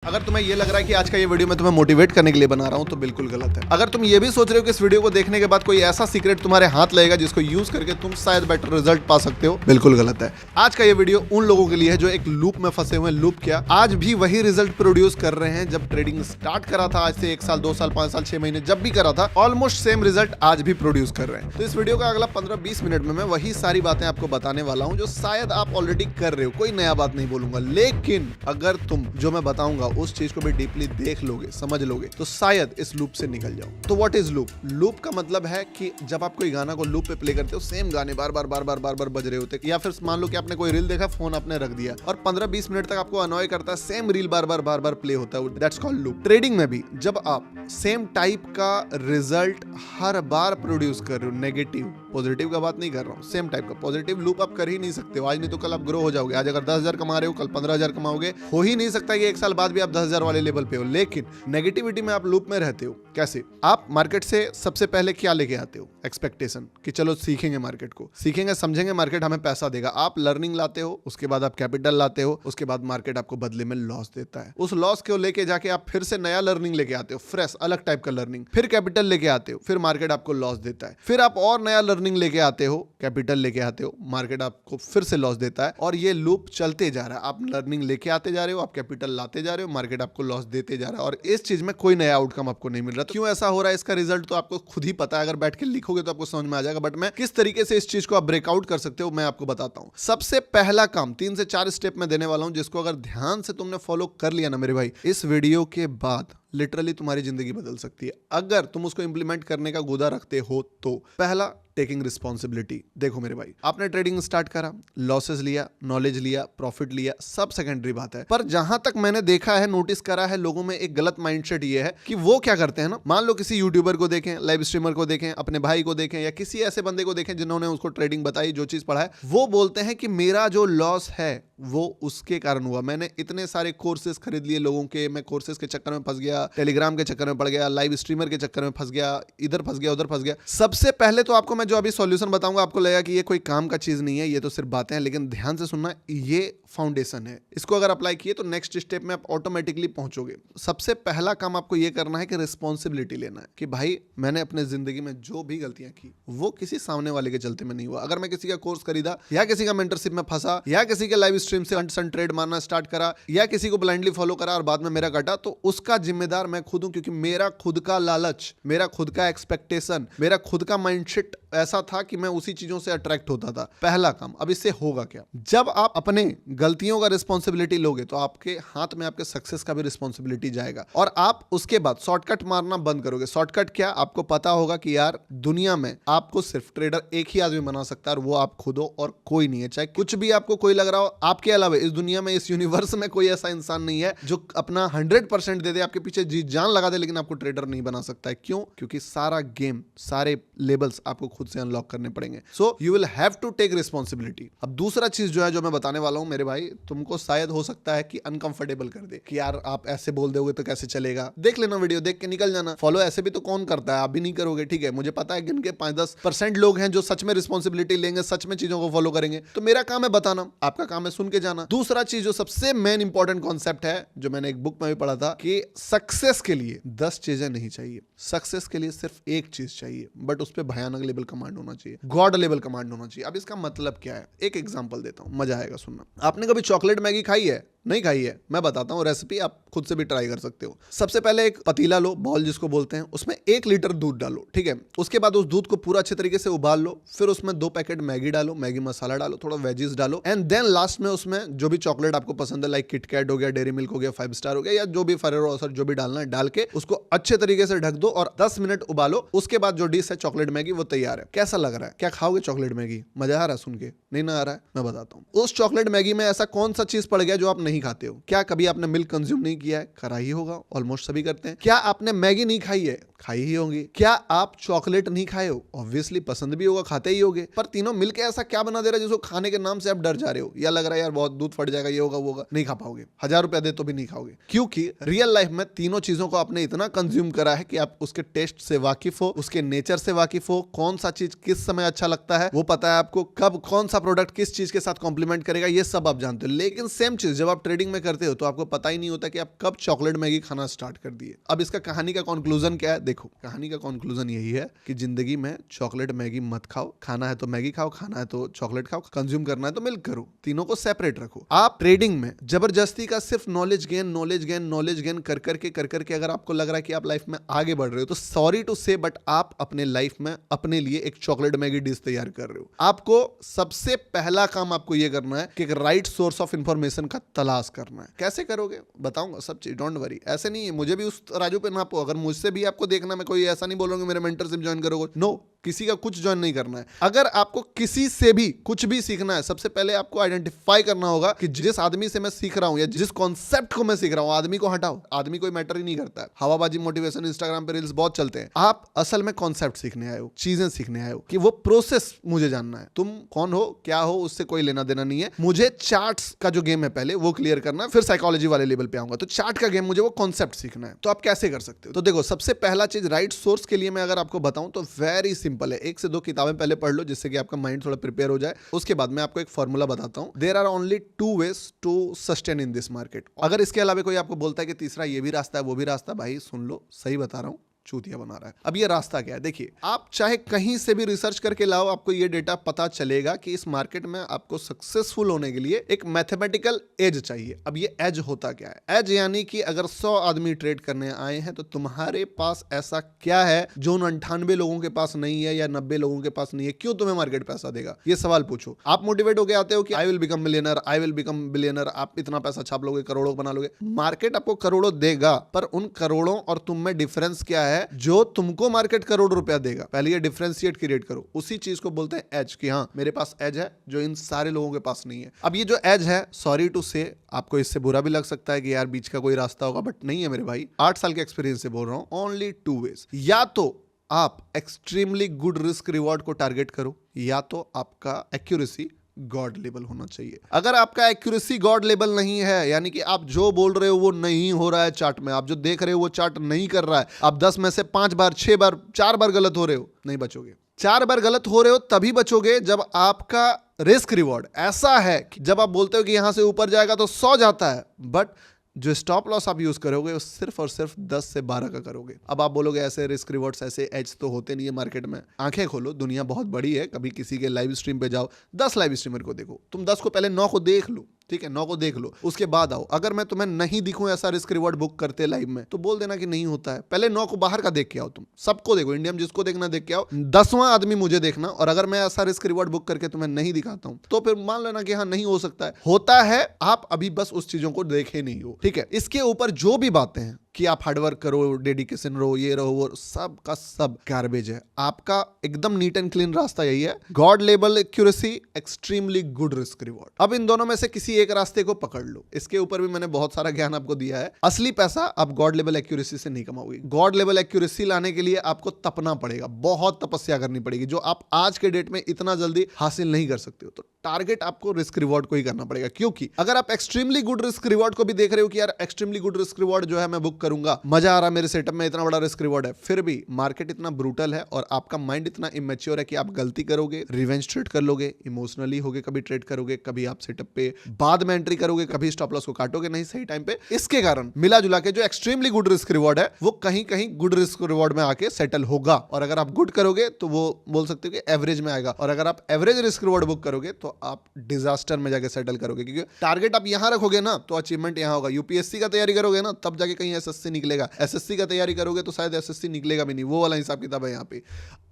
अगर तुम्हें ये लग रहा है कि आज का ये वीडियो मैं तुम्हें मोटिवेट करने के लिए बना रहा हूं तो बिल्कुल गलत है। अगर तुम ये भी सोच रहे हो कि इस वीडियो को देखने के बाद कोई ऐसा सीक्रेट तुम्हारे हाथ लगेगा जिसको यूज करके तुम शायद बेटर रिजल्ट पा सकते हो, बिल्कुल गलत है। आज का ये वीडियो उन लोगों के लिए है जो एक लूप में फंसे हुए हैं। लूप क्या, आज भी वही रिजल्ट प्रोड्यूस कर रहे हैं जब ट्रेडिंग स्टार्ट करा था, आज से 1 साल 2 साल 5 साल 6 महीने जब भी करा था, ऑलमोस्ट सेम रिजल्ट आज भी प्रोड्यूस कर रहे हैं। तो इस वीडियो का अगला 15-20 मिनट में मैं वही सारी बातें आपको बताने वाला हूं जो शायद आप ऑलरेडी कर रहे हो। कोई नया बात नहीं बोलूंगा, लेकिन अगर तुम जो मैं बताऊंगा उस चीज को भी डीपली देख लोगे, समझ लोगे, तो शायद इस लूप से निकल जाओ। तो व्हाट इज लूप? लूप का मतलब है कि जब आप कोई गाना को लूप पे प्ले करते हो, सेम गाने बार बार बज रहे होते, या फिर मान लो कि आपने कोई रील देखा, फोन आपने रख दिया और 15-20 मिनट तक आपको अनॉय करता है, सेम रील बार बार प्ले होता है, दैट्स कॉल्ड लूप। ट्रेडिंग में भी जब आप सेम टाइप का रिजल्ट हर बार प्रोड्यूस कर रहे हो, नेगेटिव पॉजिटिव का बात नहीं कर रहा हूं, सेम टाइप का पॉजिटिव लूप आप कर ही नहीं सकते हो। आज नहीं तो कल आप ग्रो हो जाओगे। आज अगर 10,000 कमा रहे हो, कल 15,000 कमाओगे। हो ही नहीं सकता कि 1 साल बाद भी आप 10,000 वाले लेवल पे हो। लेकिन नेगेटिविटी में आप लूप में रहते हो। कैसे? आप मार्केट से सबसे पहले क्या लेके आते हो? एक्सपेक्टेशन कि चलो सीखेंगे, मार्केट को सीखेंगे, समझेंगे, मार्केट हमें पैसा देगा। आप लर्निंग लाते हो, उसके बाद आप कैपिटल लाते हो, उसके बाद मार्केट आपको बदले में लॉस देता है। उस लॉस को लेके जाके आप फिर से नया लर्निंग लेके आते हो, फ्रेश अलग टाइप का लर्निंग, फिर कैपिटल लेके आते हो, फिर मार्केट आपको लॉस देता है, फिर आप और नया लर्निंग लेके आते हो, कैपिटल लेके आते हो, मार्केट आपको फिर से लॉस देता है, और ये लूप चलते जा रहा है। आप लर्निंग लेके आते जा रहे हो, आप कैपिटल लाते जा रहे हो, मार्केट आपको लॉस देते जा रहा है, और इस चीज में कोई नया आउटकम आपको नहीं मिल रहा। क्यों ऐसा हो रहा है, इसका रिजल्ट तो आपको खुद ही पता है। अगर बैठ के लिखोगे तो आपको समझ में आ जाएगा, बट मैं किस तरीके से इस चीज को आप ब्रेकआउट कर सकते हो मैं आपको बताता हूं। सबसे पहला काम 3 से 4 स्टेप में देने वाला हूं, जिसको अगर ध्यान से तुमने फॉलो कर लिया ना मेरे भाई, इस वीडियो के बाद लिटरली तुम्हारी जिंदगी बदल सकती है अगर तुम उसको इंप्लीमेंट करने का गुदा रखते हो तो। पहला, टेकिंग रिस्पॉन्सिबिलिटी। देखो मेरे भाई, आपने ट्रेडिंग स्टार्ट करा, लॉसेस लिया, नॉलेज लिया, प्रॉफिट लिया, सब सेकेंडरी बात है। पर जहां तक मैंने देखा है, नोटिस करा है, लोगों में एक गलत माइंडसेट ये है कि वो क्या करते हैं ना, मान लो किसी यूट्यूबर को देखें, लाइव स्ट्रीमर को देखें, अपने भाई को देखें, या किसी ऐसे बंदे को देखें जिन्होंने उसको ट्रेडिंग बताई, जो चीज पढ़ा है, वो बोलते हैं कि मेरा जो लॉस है वो उसके कारण हुआ। मैंने इतने सारे कोर्सेज खरीद लिए लोगों के, मैं कोर्सेज के चक्कर में फंस गया, टेलीग्राम के चक्कर में पड़ गया, लाइव स्ट्रीमर के चक्कर में फंस गया, इधर फंस गया, उधर फंस गया। सबसे पहले तो आपको मैं जो अभी सॉल्यूशन बताऊंगा, आपको लगेगा कि ये कोई काम का चीज नहीं है, ये तो सिर्फ बातें हैं, लेकिन ध्यान से सुनना, ये फाउंडेशन है। इसको अगर अप्लाई किए तो नेक्स्ट स्टेप में आप ऑटोमेटिकली पहुंचोगे। सबसे पहला काम आपको ये करना है कि रिस्पॉन्सिबिलिटी लेना है कि भाई मैंने अपने जिंदगी में जो भी गलतियां की वो किसी सामने वाले के चलते में नहीं हुआ। अगर मैं किसी का कोर्स खरीदा, या किसी का मेंटरशिप में फंसा, या किसी के लाइव स्ट्रीम से अनसन ट्रेड मारना स्टार्ट करा, या किसी को ब्लाइंडली फॉलो करा और बाद में मेरा कटा, तो उसका जिम्मेदार मैं खुद हूं, क्योंकि मेरा खुद का लालच, मेरा खुद का एक्सपेक्टेशन, मेरा खुद का माइंडसेट ऐसा था कि मैं उसी चीजों से अट्रैक्ट होता था। पहला काम। अब इससे होगा क्या? जब आप अपने गलतियों का रिस्पॉन्सिबिलिटी लोगे तो आपके हाथ में आपके सक्सेस का भी रिस्पॉन्सिबिलिटी जाएगा, और आप उसके बाद शॉर्टकट मारना बंद करोगे। शॉर्टकट क्या? आपको पता होगा कि यार दुनिया में आपको सिर्फ ट्रेडर एक ही आदमी बना सकता है, और वो आप खुद हो और कोई नहीं है। चाहे कुछ भी आपको कोई लग रहा हो, आपके अलावा इस दुनिया में, इस यूनिवर्स में कोई ऐसा इंसान नहीं है जो अपना 100% दे दे, आपके पीछे जी जान लगा दे, लेकिन आपको ट्रेडर नहीं बना सकता है। क्यों? क्योंकि सारा गेम, सारे लेवल्स आपको खुद से अनलॉक करने पड़ेंगे। So you will have to take responsibility. अब दूसरा चीज जो है, जो मैं बताने वाला हूं मेरे भाई, तुमको शायद हो सकता है कि अनकंफर्टेबल कर दे कि यार आप ऐसे बोल दोगे तो कैसे चलेगा। देख लेना वीडियो, देख के निकल जाना। फॉलो ऐसे भी तो कौन करता है, आप भी नहीं करोगे, ठीक है। मुझे पता है कि इनके 5-10% लोग हैं जो सच में रिस्पॉन्सिबिलिटी लेंगे, सच में चीजों को फॉलो करेंगे। तो मेरा काम है बताना, आपका काम है सुन के जाना। दूसरा चीज जो सबसे मेन इंपॉर्टेंट कॉन्सेप्ट है, जो मैंने एक बुक में भी पढ़ा था, कि सक्सेस के लिए 10 चीजें नहीं चाहिए। सक्सेस के लिए सिर्फ एक चीज चाहिए, बट उस पर भयानक लेवल कमांड होना चाहिए, गॉड लेवल कमांड होना चाहिए। अब इसका मतलब क्या है? एक एग्जांपल देता हूं, मजा आएगा सुनना। आपने कभी चॉकलेट मैगी खाई है? नहीं खाई है? मैं बताता हूँ रेसिपी, आप खुद से भी ट्राई कर सकते हो। सबसे पहले एक पतीला लो, बॉल जिसको बोलते हैं, उसमें 1 लीटर दूध डालो, ठीक है। उसके बाद उस दूध को पूरा अच्छे तरीके से उबाल लो, फिर उसमें 2 पैकेट मैगी डालो, मैगी मसाला डालो, थोड़ा वेजीज डालो, एंड देन लास्ट में उसमें जो भी चॉकलेट आपको पसंद है, लाइक किटकैट हो गया, डेयरी मिल्क हो गया, 5 स्टार हो गया, या जो भी फरेरो रोसर जो भी डालना है डाल के उसको अच्छे तरीके से ढक दो और 10 मिनट उबालो। उसके बाद जो डिश है चॉकलेट मैगी, वो तैयार है। कैसा लग रहा है? क्या खाओगे चॉकलेट मैगी? मजा आ रहा है सुन के? नहीं ना आ रहा है? मैं बताता हूँ। उस चॉकलेट मैगी में ऐसा कौन सा चीज पड़ गया जो आप नहीं खाते हो? क्या कभी आपने मिल्क कंज्यूम नहीं किया है? करा ही होगा, ऑलमोस्ट सभी करते हैं। क्या आपने मैगी नहीं खाई है? खाई ही होंगी। क्या आप चॉकलेट नहीं खाए हो? ऑब्वियसली पसंद भी होगा, खाते ही होगे, पर तीनों मिलके ऐसा क्या बना दे रहा है जिसको खाने के नाम से आप डर जा रहे हो, या लग रहा है यार बहुत दूध फट जाएगा, ये होगा वो होगा, नहीं खा पाओगे, 1000 रुपया दे तो भी नहीं खाओगे, क्योंकि रियल लाइफ में तीनों चीजों को आपने इतना कंज्यूम करा है कि आप उसके टेस्ट से वाकिफ हो, उसके नेचर से वाकिफ हो, कौन सा चीज किस समय अच्छा लगता है वो पता है आपको, कब कौन सा प्रोडक्ट किस चीज के साथ कॉम्प्लीमेंट करेगा ये सब आप जानते हो। लेकिन सेम चीज जब आप ट्रेडिंग में करते हो तो आपको पता ही नहीं होता कि आप कब चॉकलेट मैगी खाना स्टार्ट कर दिए। अब इसका कहानी का कंक्लूजन क्या है? देखो, कहानी का कंक्लूजन यही है कि जिंदगी में चॉकलेट मैगी मत खाओ, खाना है तो मैगी खाओ, खाना है तो चॉकलेट खाओ, कंज्यूम करना है तो मिल्क करो, तीनों को सेपरेट रखो। आप ट्रेडिंग में जबरदस्ती का सिर्फ नॉलेज गेन कर करके अगर आपको लग रहा है कि आप लाइफ में आगे बढ़ रहे हो तो सॉरी टू से बट आप अपने लाइफ में अपने लिए एक चॉकलेट मैगी डिश तैयार कर रहे हो। आपको सबसे पहला काम आपको यह करना है कि एक राइट सोर्स ऑफ इंफॉर्मेशन का तलाश करना है। कैसे करोगे बताऊंगा सब चीज, डोंट वरी। ऐसे नहीं है मुझे भी उस राजू पे नापो, अगर मुझसे भी आपको देखना, मैं कोई ऐसा नहीं बोल रहा हूं कि मेरे मेंटरशिप ज्वाइन करोगे, नो, किसी का कुछ ज्वाइन नहीं करना है। अगर आपको किसी से भी कुछ भी सीखना है, सबसे पहले आपको आइडेंटिफाई करना होगा कि जिस आदमी से मैं सीख रहा हूं या जिस कॉन्सेप्ट को मैं सीख रहा हूं, आदमी को हटाओ, आदमी कोई मैटर ही नहीं करता है। हवाबाजी मोटिवेशन इंस्टाग्राम पे रील्स बहुत चलते हैं। आप असल में कॉन्सेप्ट सीखने आए हो, चीजें सीखने आए हो, कि वो प्रोसेस मुझे जानना है। तुम कौन हो, क्या हो, उससे कोई लेना देना नहीं है। मुझे चार्ट्स का जो गेम है पहले वो क्लियर करना है, फिर साइकोलॉजी वाले लेवल पे आऊंगा। तो चार्ट का गेम मुझे वो कॉन्सेप्ट सीखना है। तो आप कैसे कर सकते हो? तो देखो, सबसे पहला चीज राइट सोर्स के लिए मैं अगर आपको बताऊं तो वेरी सिंपल है। 1 से 2 किताबें पहले पढ़ लो जिससे कि आपका माइंड थोड़ा प्रिपेयर हो जाए। उसके बाद मैं आपको एक फॉर्मूला बताता हूं। There are only 2 ways to sustain in this market. अगर इसके अलावा कोई आपको बोलता है कि तीसरा ये भी रास्ता है वो भी रास्ता, भाई सुन लो, सही बता रहा हूं, चूतिया बना रहा है। अब ये रास्ता क्या है? देखिए, आप चाहे कहीं से भी रिसर्च करके लाओ, आपको ये डेटा पता चलेगा कि इस मार्केट में आपको सक्सेसफुल होने के लिए एक मैथमेटिकल एज चाहिए। अब ये एज होता क्या है? एज यानी कि अगर 100 आदमी ट्रेड करने आए हैं तो तुम्हारे पास ऐसा क्या है जो उन 98 लोगों के पास नहीं है या 90 लोगों के पास नहीं है? क्यों तुम्हें मार्केट पैसा देगा? ये सवाल पूछो। आप मोटिवेट होकर आते हो कि I will become millionaire, I will become billionaire, आप इतना पैसा छाप लोगे, करोड़ों बना लोगे। मार्केट आपको करोड़ों देगा, पर उन करोड़ों और तुम में डिफरेंस क्या है जो तुमको मार्केट करोड़ रुपया देगा? पहले ये डिफरेंशिएट क्रिएट करो। उसी चीज को बोलते हैं एज, कि हाँ मेरे पास एज है जो इन सारे लोगों के पास नहीं है। अब ये जो एज है, सॉरी टू से, आपको इससे बुरा भी लग सकता है कि यार बीच का कोई रास्ता होगा, बट नहीं है मेरे भाई। 8 साल के एक्सपीरियंस से बोल रहा हूं। Only 2 ways. या तो आप एक्सट्रीमली गुड रिस्क रिवॉर्ड को टारगेट करो, या तो आपका एक्यूरेसी गॉड लेवल होना चाहिए। अगर आपका एक्यूरेसी गॉड लेवल नहीं है, यानी कि आप जो बोल रहे हो वो नहीं हो रहा है चार्ट में, आप जो देख रहे हो वो चार्ट नहीं कर रहा है, आप 10 में से 5 बार 6 बार 4 बार गलत हो रहे हो, नहीं बचोगे। 4 बार गलत हो रहे हो तभी बचोगे जब आपका रिस्क रिवॉर्ड ऐसा है कि जब आप बोलते हो कि यहां से ऊपर जाएगा तो 100 जाता है, बट जो स्टॉप लॉस आप यूज करोगे वो सिर्फ और सिर्फ 10 से 12 का करोगे। अब आप बोलोगे ऐसे रिस्क रिवॉर्ड्स, ऐसे एज तो होते नहीं है मार्केट में। आंखें खोलो, दुनिया बहुत बड़ी है। कभी किसी के लाइव स्ट्रीम पे जाओ, 10 लाइव स्ट्रीमर को देखो, तुम 10 को पहले 9 को देख लो, ठीक है, 9 को देख लो, उसके बाद आओ। अगर मैं तुम्हें नहीं दिखूं ऐसा रिस्क रिवॉर्ड बुक करते लाइव में, तो बोल देना कि नहीं होता है। पहले 9 को बाहर का देख के आओ, तुम सबको देखो, इंडिया में जिसको देखना देख के आओ, 10वां आदमी मुझे देखना, और अगर मैं ऐसा रिस्क रिवॉर्ड बुक करके तुम्हें नहीं दिखाता हूं तो फिर मान लेना कि हाँ नहीं हो सकता है। होता है, आप अभी बस उस चीजों को देखे नहीं हो, ठीक है। इसके ऊपर जो भी बातें हैं कि आप हार्डवर्क करो, डेडिकेशन रहो, ये रहो, वो सब का सब गार्बेज है। आपका एकदम नीट एंड क्लीन रास्ता यही है, God level accuracy, extremely good risk reward. अब इन दोनों में से किसी एक रास्ते को पकड़ लो। इसके ऊपर भी मैंने बहुत सारा ज्ञान आपको दिया है। असली पैसा आप गॉड लेवल एक्यूरेसी से नहीं कमाओगे। गॉड लेवल एक्यूरेसी लाने के लिए आपको तपना पड़ेगा, बहुत तपस्या करनी पड़ेगी, जो आप आज के डेट में इतना जल्दी हासिल नहीं कर सकते हो। तो टारगेट आपको रिस्क रिवॉर्ड को ही करना पड़ेगा, क्योंकि अगर आप एक्सट्रीमली गुड रिस्क रिवॉर्ड को भी देख रहे हो कि यार एक्सट्रीमली गुड रिस्क रिवॉर्ड जो है मैं बुक करूंगा, मजा आ रहा है, मेरे सेटअप में इतना बड़ा रिस्क रिवॉर्ड है, फिर भी मार्केट इतना ब्रूटल है और आपका माइंड इतना इमेच्योर है कि आप गलती करोगे, रिवेंज ट्रेड कर लोगे, इमोशनली होगे, कभी ट्रेड करोगे, कभी आप सेटअप पे बाद में एंट्री करोगे, कभी स्टॉप लॉस को काटोगे नहीं सही टाइम पे। इसके कारण मिला जुला के जो एक्सट्रीमली गुड रिस्क रिवॉर्ड है वो कहीं कहीं गुड रिस्क रिवॉर्ड में आके सेटल होगा। और अगर आप गुड करोगे तो वो बोल सकते हो कि एवरेज में आएगा, और अगर आप एवरेज रिस्क रिवॉर्ड बुक करोगे तो आप डिजास्टर में जाके सेटल करोगे, क्योंकि टारगेट आप यहां रखोगे ना तो अचीवमेंट यहां होगा। यूपीएससी का तैयारी करोगे ना तब जाके कहीं एसएससी निकलेगा, एसएससी का तैयारी करोगे तो शायद एसएससी निकलेगा भी नहीं, वो वाला हिसाब किताब है यहाँ पे।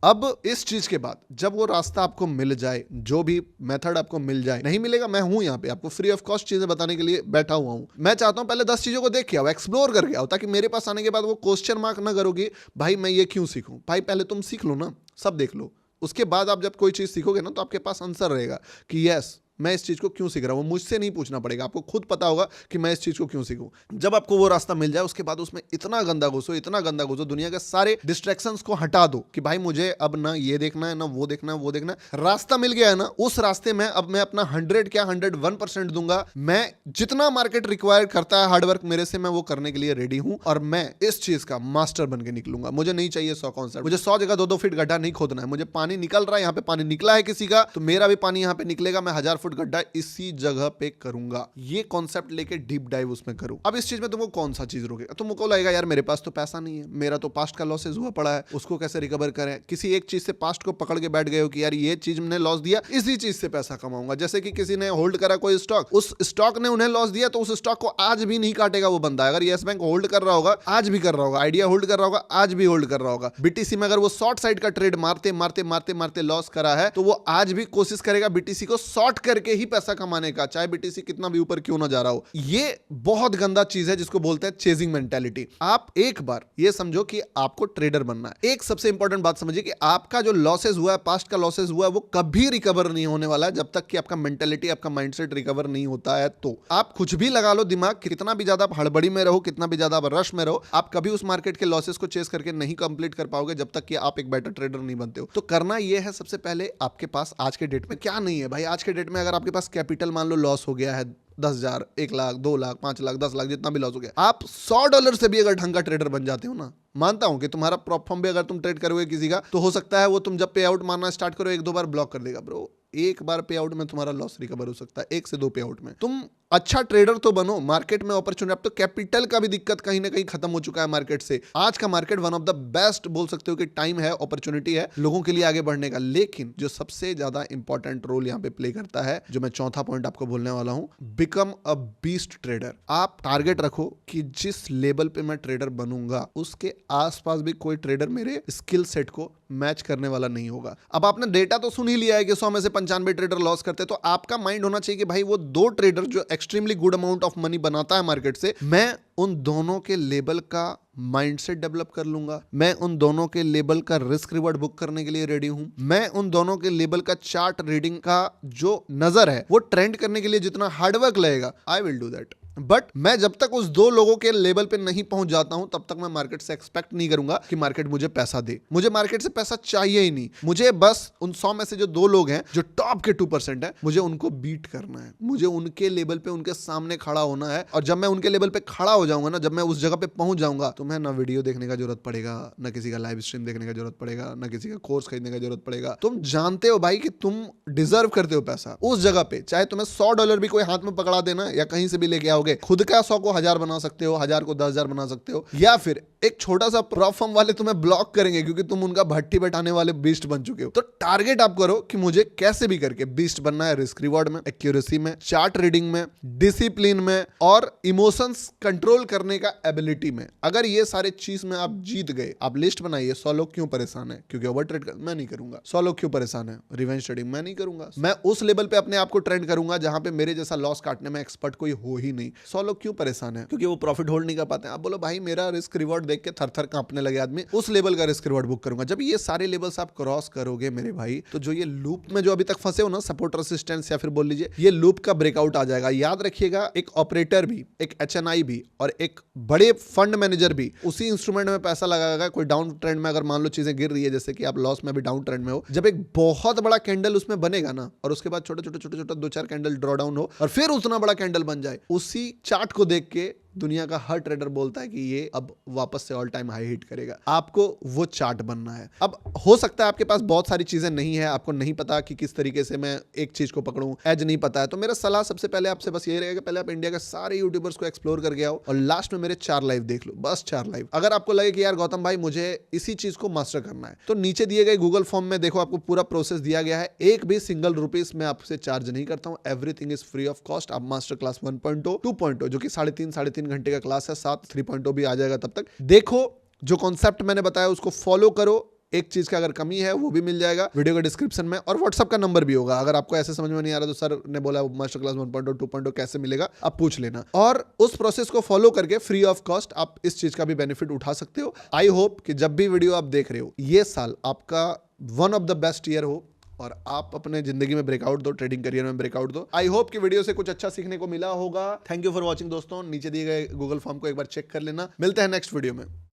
अब इस चीज के बाद जब वो रास्ता आपको मिल जाए, जो भी मेथड आपको मिल जाए, नहीं मिलेगा, मैं हूं यहाँ पे आपको फ्री ऑफ कॉस्ट चीजें बताने के लिए बैठा हुआ हूं। मैं चाहता हूं पहले 10 चीजों को देख के आओ, एक्सप्लोर करके आओ, ताकि मेरे पास आने के बाद वो क्वेश्चन मार्क ना करोगे भाई मैं ये क्यों सीखूं। भाई पहले तुम सीख लो ना, सब देख लो, उसके बाद आप जब कोई चीज सीखोगे ना तो आपके पास आंसर रहेगा कि यस मैं इस चीज को क्यों सीख रहा हूं, मुझसे नहीं पूछना पड़ेगा, आपको खुद पता होगा कि मैं इस चीज को क्यों सीखूं। जब आपको वो रास्ता मिल जाए उसके बाद उसमें इतना गंदा घुसो, दुनिया के सारे डिस्ट्रैक्शंस को हटा दो कि भाई मुझे अब ना ये देखना है ना वो देखना है, वो देखना है। रास्ता मिल गया है ना, उस रास्ते में अब मैं अपना 100 क्या 101% दूंगा। मैं जितना मार्केट रिक्वायर करता है हार्डवर्क मेरे से, मैं वो करने के लिए रेडी हूं और मैं इस चीज का मास्टर बन के निकलूंगा। मुझे नहीं चाहिए 100 कॉन्सेप्ट, मुझे 100 जगह 2-2 फीट गड्ढा नहीं खोदना है। मुझे पानी निकल रहा है, यहाँ पे पानी निकला है किसी का, तो मेरा भी पानी यहाँ पे निकलेगा। मैं 1000 फुट गड्ढा इसी जगह पे करूंगा। ये कॉन्सेप्ट लेके डीप डाइव उसमें करूं। अब इस चीज में तुमको कौन सा चीज रोकेगा? तुमको लगेगा यार मेरे पास तो पैसा नहीं है, मेरा तो पास्ट का लॉसेज हुआ पड़ा है, उसको कैसे रिकवर करें। किसी एक चीज से पास्ट को पकड़ के बैठ गए हो कि यार ये चीज मैंने लॉस दिया, इसी चीज से पैसा कमाऊंगा। जैसे कि किसी ने होल्ड करा कोई स्टॉक, उस स्टॉक ने उन्हें लॉस दिया, तो उस स्टॉक को आज भी नहीं काटेगा वो बंदा। अगर यस बैंक होल्ड कर रहा होगा आज भी कर रहा होगा, आइडिया होल्ड कर रहा होगा आज भी होल्ड कर रहा होगा, बीटीसी में अगर वो शॉर्ट साइड का ट्रेड मारते मारते मारते मारते लॉस करा है, तो वो आज भी कोशिश करेगा बीटीसी को शॉर्ट करके ही पैसा कमाने का, चाहे बीटीसी कितना भी ऊपर क्यों ना जा रहा हो। ये बहुत गंदा चीज है जिसको बोलते हैं चेजिंग मेंटालिटी। आप एक बार ये समझो कि आपको ट्रेडर बनना है। एक सबसे इंपॉर्टेंट बात समझिए कि आपका जो लॉसेज हुआ है, पास्ट का लॉसेज हुआ है, वो कभी रिकवर नहीं होने वाला है जब तक कि आपका मेंटालिटी, आपका माइंडसेट रिकवर नहीं होता है। तो आप कुछ भी लगा लो दिमाग, कितना भी ज्यादा आप हड़बड़ी में रहो, कितना भी ज्यादा आप रश में रहो, आप कभी उस मार्केट के लॉसेस को चेस करके नहीं कंप्लीट कर पाओगे जब तक कि आप एक बेटर ट्रेडर नहीं बनते हो। तो करना यह है सबसे पहले, आपके पास आज के डेट में क्या नहीं है भाई। आज के डेट में अगर आपके पास कैपिटल मान लो लॉस हो गया है 10,000, 1 लाख, 2 लाख, 5 लाख, 10 लाख, जितना भी लॉस हो गया, आप $100 से भी अगर ढंग का ट्रेडर बन जाते हो ना, मानता हूं कि तुम्हारा प्रॉप फॉर्म भी अगर तुम ट्रेड करोगे किसी का, तो हो सकता है वो तुम जब पे आउट मारना स्टार्ट करो 1-2 बार ब्लॉक कर देगा। ब्रो, एक बार पे आउट में तुम्हारा लॉस रिकवर हो सकता है, 1 से 2 पे आउट में। तुम अच्छा ट्रेडर तो बनो, मार्केट में अपॉर्चुनिटी। अब तो कैपिटल का भी दिक्कत कहीं ना कहीं खत्म हो चुका है मार्केट से। आज का market one of the best बोल सकते हो कि टाइम है, अपॉर्चुनिटी है लोगों के लिए आगे बढ़ने का। लेकिन जो सबसे ज्यादा इंपॉर्टेंट रोल यहाँ पे प्ले करता है, जो मैं चौथा पॉइंट आपको बोलने वाला हूं, बिकम अ बीस्ट ट्रेडर। आप टारगेट रखो कि जिस लेवल पे मैं ट्रेडर बनूंगा उसके आसपास भी कोई ट्रेडर मेरे स्किल सेट को मैच करने वाला नहीं होगा। अब आपने डेटा तो सुन ही लिया है कि 100 में से 95 ट्रेडर लॉस करते हैं, तो आपका माइंड होना चाहिए कि भाई वो 2 ट्रेडर जो extremely good amount of money बनाता है मार्केट से, मैं उन दोनों के लेवल का माइंडसेट डेवलप कर लूंगा। मैं उन दोनों के लेवल का रिस्क रिवॉर्ड बुक करने के लिए रेडी हूं। मैं उन दोनों के लेवल का चार्ट रीडिंग का जो नजर है वो ट्रेंड करने के लिए जितना हार्डवर्क लगेगा, I will do that. But मैं जब तक उस 2 लोगों के लेवल पे नहीं पहुंच जाता हूं, तब तक मैं मार्केट से एक्सपेक्ट नहीं करूंगा कि मार्केट मुझे पैसा दे। मुझे मार्केट से पैसा चाहिए ही नहीं। मुझे बस उन 100 में से जो 2 लोग हैं जो टॉप के 2% है, मुझे उनको बीट करना है। मुझे उनके लेवल पे उनके सामने खड़ा होना है। और जब मैं उनके लेवल पे खड़ा हो जाऊंगा ना, जब मैं उस जगह पे पहुंच जाऊंगा, तो मैं ना वीडियो देखने का जरूरत पड़ेगा, ना किसी का लाइव स्ट्रीम देखने का जरूरत पड़ेगा, ना किसी का कोर्स खरीदने का जरूरत पड़ेगा। तुम जानते हो भाई कि तुम डिजर्व करते हो पैसा। उस जगह पे चाहे तुम्हें $100 भी कोई हाथ में पकड़ा देना या कहीं से भी लेके आओगे, खुद का 100 को 1000 बना सकते हो, 1000 को 10,000 बना सकते हो। या फिर एक छोटा सा प्रॉप फर्म वाले तुम्हें ब्लॉक करेंगे क्योंकि तुम उनका भट्टी बैठाने वाले बीस्ट बन चुके हो। तो टारगेट आप करो कि मुझे कैसे भी करके बीस्ट बनना है, रिस्क रिवॉर्ड में, एक्यूरेसी में, चार्ट रीडिंग में, डिसिप्लिन में और इमोशंस कंट्रोल करने का एबिलिटी में। अगर ये सारे चीज में आप जीत गए, आप लिस्ट बनाइए 100 लोग क्यों परेशान है, क्योंकि ओवर ट्रेड मैं नहीं करूंगा। 100 लोग क्यों परेशान है, रिवेंज ट्रेडिंग मैं नहीं करूंगा। मैं उस लेवल पे अपने आप को ट्रेंड करूंगा जहां पे मेरे जैसा लॉस काटने में एक्सपर्ट कोई हो ही नहीं। 100 लोग क्यों परेशान है, क्योंकि वो प्रॉफिट होल्ड नहीं कर पाते हैं। आप बोलो भाई मेरा रिस्क रिवॉर्ड देख के थर थर कांपने लगे आदमी, उस लेवल का रिस्क रिवॉर्ड बुक करूंगा। जब ये सारे लेवल्स आप क्रॉस करोगे मेरे भाई, तो जो ये लूप में जो अभी तक फंसे हो ना, सपोर्ट रेसिस्टेंस या फिर बोल लीजिए, ये लूप का ब्रेकआउट आ जाएगा। याद रखिएगा, एक ऑपरेटर भी, एक HNI भी और एक बड़े फंड मैनेजर भी उसी इंस्ट्रूमेंट में पैसा लगाएगा। कोई डाउन ट्रेंड में अगर मान लो चीजें गिर रही है, जैसे कि आप लॉस में भी डाउन ट्रेंड में हो, जब एक बहुत बड़ा कैंडल उसमें बनेगा ना, और उसके बाद छोटे छोटे 2-4 कैंडल ड्रॉ डाउन हो और फिर उतना बड़ा कैंडल बन जाए, उसी चार्ट को देख के दुनिया का हर ट्रेडर बोलता है कि ये अब वापस से ऑल टाइम हाई हिट करेगा। आपको वो चार्ट बनना है। अब हो सकता है आपके पास बहुत सारी चीजें नहीं है, आपको नहीं पता कि किस तरीके से मैं एक चीज को पकड़ूं, एज नहीं पता है, तो मेरा सलाह सबसे पहले आपसे बस ये रहेगा, पहले आप इंडिया के सारे यूट्यूबर्स को एक्सप्लोर करके आओ और लास्ट में मेरे 4 लाइव देख लो, बस 4 लाइव। अगर आपको लगे कि यार गौतम भाई मुझे इसी चीज को मास्टर करना है, तो नीचे दिए गए गूगल फॉर्म में देखो, आपको पूरा प्रोसेस दिया गया है। एक भी सिंगल रुपीस मैं आपसे चार्ज नहीं करता हूं, everything is free of cost. आप मास्टर क्लास 1.0, 2.0 जो कि 3.5 घंटे का क्लास है, 3.0 भी आ जाएगा, तब तक देखो, जो कॉन्सेप्ट मैंने बताया उसको फॉलो करो। एक चीज का अगर कमी है वो भी मिल जाएगा वीडियो के डिस्क्रिप्शन में, और व्हाट्सएप का नंबर भी होगा। अगर आपको ऐसे समझ में नहीं आ रहा तो सर ने बोला मास्टर क्लास 1.0 2.0 कैसे मिलेगा, आप पूछ लेना। और उस प्रोसेस को फॉलो करके फ्री ऑफ कॉस्ट आप इस चीज का भी बेनिफिट उठा सकते हो। आई होप कि जब भी वीडियो आप देख रहे हो, ये साल आपका one of the best year हो और आप अपने जिंदगी में ब्रेकआउट दो, ट्रेडिंग करियर में ब्रेकआउट दो। आई होप कि वीडियो से कुछ अच्छा सीखने को मिला होगा। थैंक यू फॉर वॉचिंग दोस्तों। नीचे दिए गए गूगल फॉर्म को एक बार चेक कर लेना। मिलते हैं नेक्स्ट वीडियो में।